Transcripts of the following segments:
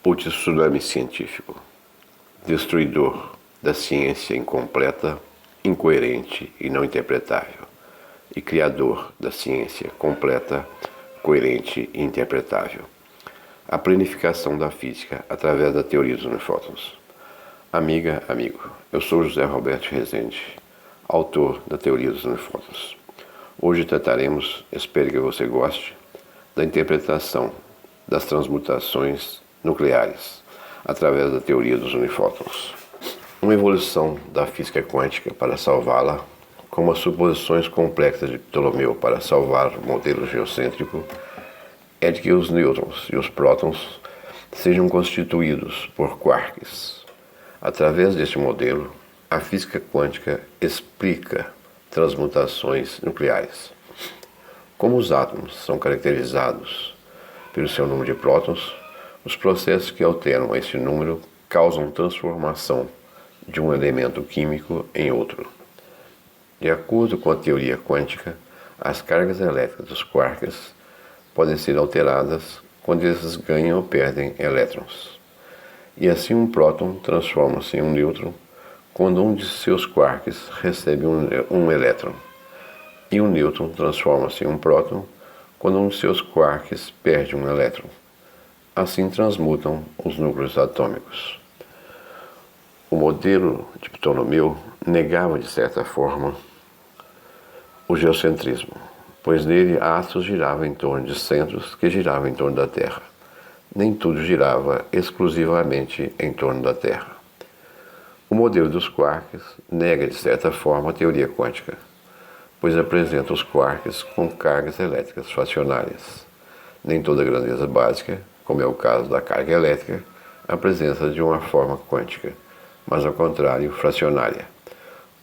O tsunami científico, destruidor da ciência incompleta, incoerente e não interpretável, e criador da ciência completa, coerente e interpretável. A planificação da física através da teoria dos unifótons. Amiga, amigo, eu sou José Roberto Rezende, autor da teoria dos unifótons. Hoje trataremos, espero que você goste, da interpretação das transmutações nucleares através da teoria dos unifótons. Uma evolução da física quântica para salvá-la, como as suposições complexas de Ptolomeu para salvar o modelo geocêntrico, é de que os nêutrons e os prótons sejam constituídos por quarks. Através deste modelo, a física quântica explica transmutações nucleares. Como os átomos são caracterizados pelo seu número de prótons, os processos que alteram esse número causam transformação de um elemento químico em outro. De acordo com a teoria quântica, as cargas elétricas dos quarks podem ser alteradas quando eles ganham ou perdem elétrons. E assim um próton transforma-se em um nêutron quando um de seus quarks recebe um elétron. E um nêutron transforma-se em um próton quando um de seus quarks perde um elétron. Assim transmutam os núcleos atômicos. O modelo de Ptolomeu negava, de certa forma, o geocentrismo, pois nele astros giravam em torno de centros que giravam em torno da Terra. Nem tudo girava exclusivamente em torno da Terra. O modelo dos quarks nega, de certa forma, a teoria quântica, pois apresenta os quarks com cargas elétricas fracionárias. Nem toda grandeza básica, como é o caso da carga elétrica, apresenta de uma forma quântica, mas ao contrário, fracionária.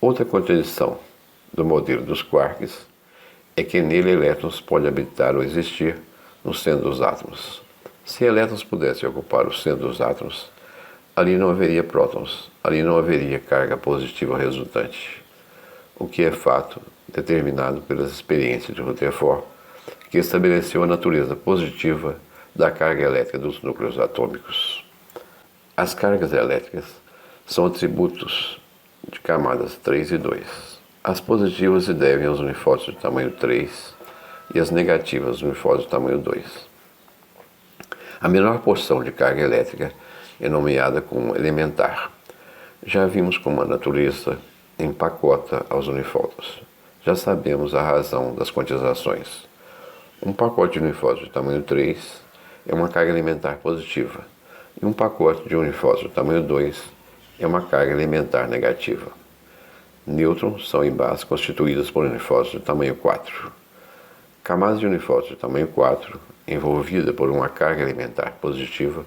Outra contradição do modelo dos quarks é que nele elétrons podem habitar ou existir no centro dos átomos. Se elétrons pudessem ocupar o centro dos átomos, ali não haveria prótons, ali não haveria carga positiva resultante, o que é fato determinado pelas experiências de Rutherford, que estabeleceu a natureza positiva da carga elétrica dos núcleos atômicos. As cargas elétricas são atributos de camadas 3 e 2. As positivas se devem aos unifótons de tamanho 3 e as negativas aos unifótons de tamanho 2. A menor porção de carga elétrica é nomeada como elementar. Já vimos como a natureza empacota aos unifótons. Já sabemos a razão das quantizações. Um pacote de unifótons de tamanho 3 é uma carga elementar positiva, e um pacote de unifótons de tamanho 2 é uma carga elementar negativa. Nêutrons são em base constituídas por unifótons de tamanho 4. Camadas de unifótons de tamanho 4, envolvida por uma carga elementar positiva,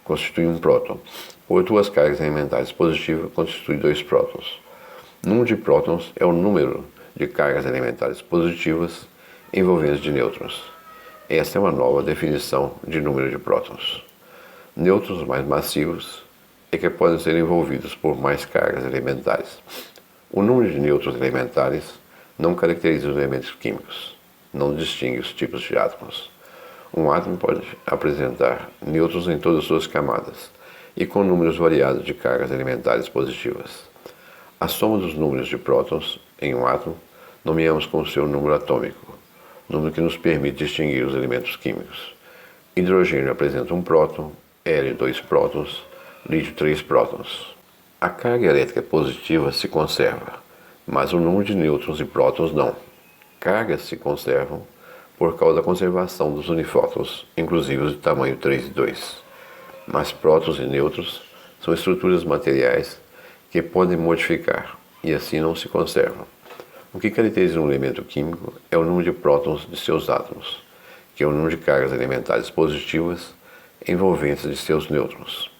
constituem um próton, ou duas cargas elementares positivas constituem dois prótons. O número de prótons é o número de cargas elementares positivas envolventes de nêutrons. Esta é uma nova definição de número de prótons. Nêutrons mais massivos é que podem ser envolvidos por mais cargas elementares. O número de nêutrons elementares não caracteriza os elementos químicos, não distingue os tipos de átomos. Um átomo pode apresentar nêutrons em todas as suas camadas e com números variados de cargas elementares positivas. A soma dos números de prótons em um átomo nomeamos como seu número atômico, número que nos permite distinguir os elementos químicos. Hidrogênio apresenta um próton, hélio 2 prótons, lítio 3 prótons. A carga elétrica positiva se conserva, mas o número de nêutrons e prótons não. Cargas se conservam por causa da conservação dos unifótons, inclusive os de tamanho 3 e 2. Mas prótons e nêutrons são estruturas materiais que podem modificar e assim não se conservam. O que caracteriza um elemento químico é o número de prótons de seus átomos, que é o número de cargas elementares positivas envolventes de seus nêutrons.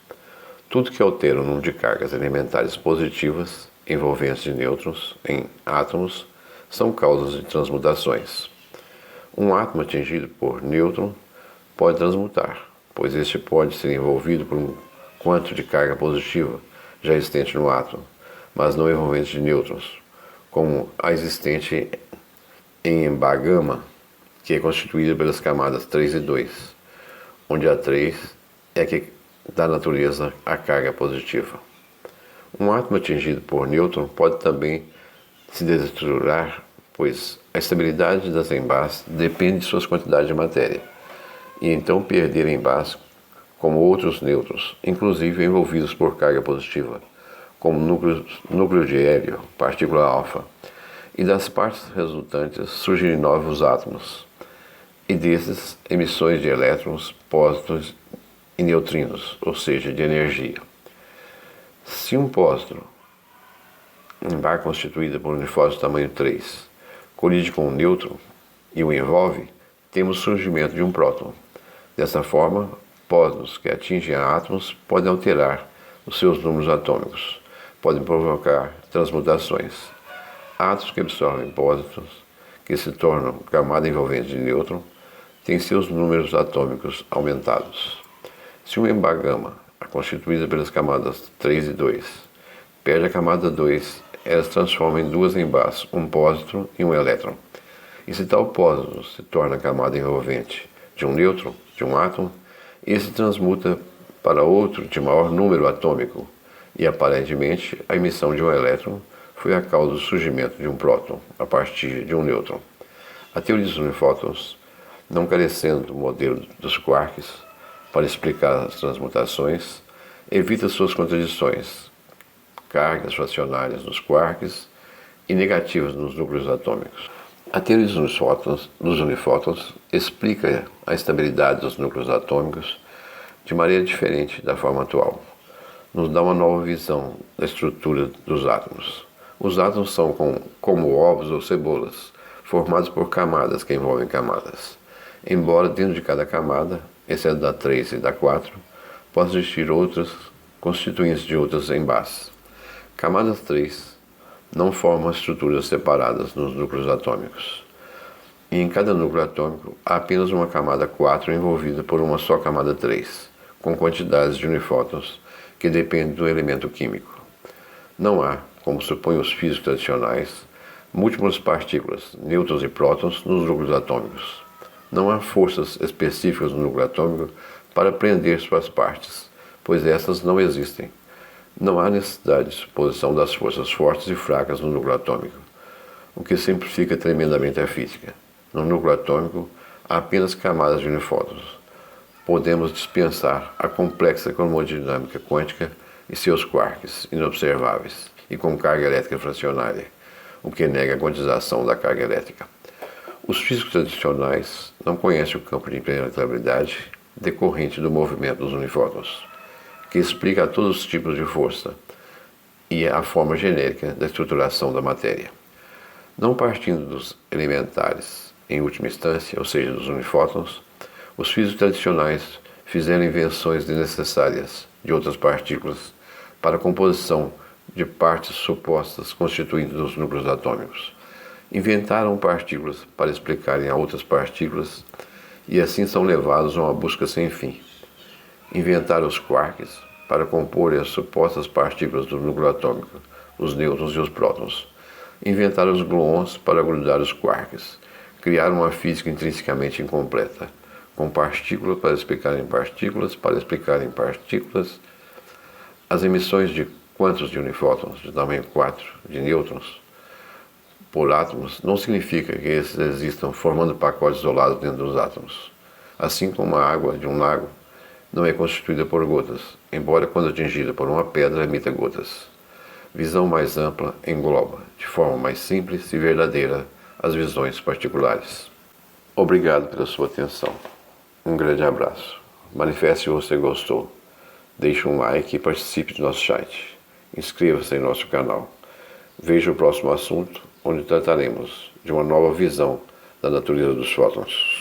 Tudo que altera o número de cargas elementares positivas envolventes de nêutrons em átomos são causas de transmutações. Um átomo atingido por nêutron pode transmutar, pois este pode ser envolvido por um quanto de carga positiva já existente no átomo, mas não envolvente de nêutrons, como a existente em Embagama, que é constituída pelas camadas 3 e 2, onde a 3 é que da natureza a carga positiva. Um átomo atingido por nêutron pode também se desestruturar, pois a estabilidade das embás depende de suas quantidades de matéria, e então perder embás como outros nêutrons, inclusive envolvidos por carga positiva, como núcleo de hélio, partícula alfa, e das partes resultantes surgem novos átomos, e desses emissões de elétrons, pósitrons e neutrinos, ou seja, de energia. Se um pósitron, embá constituída por um unifóton de tamanho 3, colide com um nêutron e o envolve, temos o surgimento de um próton. Dessa forma, pósitrons que atingem átomos podem alterar os seus números atômicos, podem provocar transmutações. Átomos que absorvem pósitrons, que se tornam camada envolvente de nêutron, têm seus números atômicos aumentados. Se uma embá gama, constituída pelas camadas 3 e 2, perde a camada 2, ela se transforma em duas embás, um pósitron e um elétron. E se tal pósitron se torna a camada envolvente de um nêutron, de um átomo, esse transmuta para outro de maior número atômico, e aparentemente a emissão de um elétron foi a causa do surgimento de um próton a partir de um nêutron. A teoria dos unifótons, não carecendo do modelo dos quarks para explicar as transmutações, evita suas contradições, cargas fracionárias nos quarks e negativas nos núcleos atômicos. A teoria dos unifótons explica a estabilidade dos núcleos atômicos de maneira diferente da forma atual. Nos dá uma nova visão da estrutura dos átomos. Os átomos são como ovos ou cebolas, formados por camadas que envolvem camadas. Embora dentro de cada camada, exceto da 3 e da 4, possam existir outras constituintes de outras embás. Camadas 3 não formam estruturas separadas nos núcleos atômicos. E em cada núcleo atômico há apenas uma camada 4 envolvida por uma só camada 3, com quantidades de unifótons que dependem do elemento químico. Não há, como supõem os físicos tradicionais, múltiplas partículas, nêutrons e prótons nos núcleos atômicos. Não há forças específicas no núcleo atômico para prender suas partes, pois essas não existem. Não há necessidade de suposição das forças fortes e fracas no núcleo atômico, o que simplifica tremendamente a física. No núcleo atômico há apenas camadas de unifótons. Podemos dispensar a complexa cromodinâmica quântica e seus quarks inobserváveis e com carga elétrica fracionária, o que nega a quantização da carga elétrica. Os físicos tradicionais não conhecem o campo de impenetrabilidade decorrente do movimento dos unifótons, que explica todos os tipos de força e a forma genérica da estruturação da matéria. Não partindo dos elementares, em última instância, ou seja, dos unifótons, os físicos tradicionais fizeram invenções desnecessárias de outras partículas para a composição de partes supostas constituintes dos núcleos atômicos. Inventaram partículas para explicarem a outras partículas e assim são levados a uma busca sem fim. Inventaram os quarks para compor as supostas partículas do núcleo atômico, os nêutrons e os prótons. Inventaram os gluons para grudar os quarks. Criaram uma física intrinsecamente incompleta, com partículas para explicarem partículas, as emissões de quantos de unifótons de tamanho 4 de nêutrons por átomos não significa que esses existam formando pacotes isolados dentro dos átomos. Assim como a água de um lago não é constituída por gotas, embora quando atingida por uma pedra emita gotas. Visão mais ampla engloba, de forma mais simples e verdadeira, as visões particulares. Obrigado pela sua atenção. Um grande abraço. Manifeste se você gostou. Deixe um like e participe do nosso chat. Inscreva-se em nosso canal. Veja o próximo assunto, onde trataremos de uma nova visão da natureza dos fótons.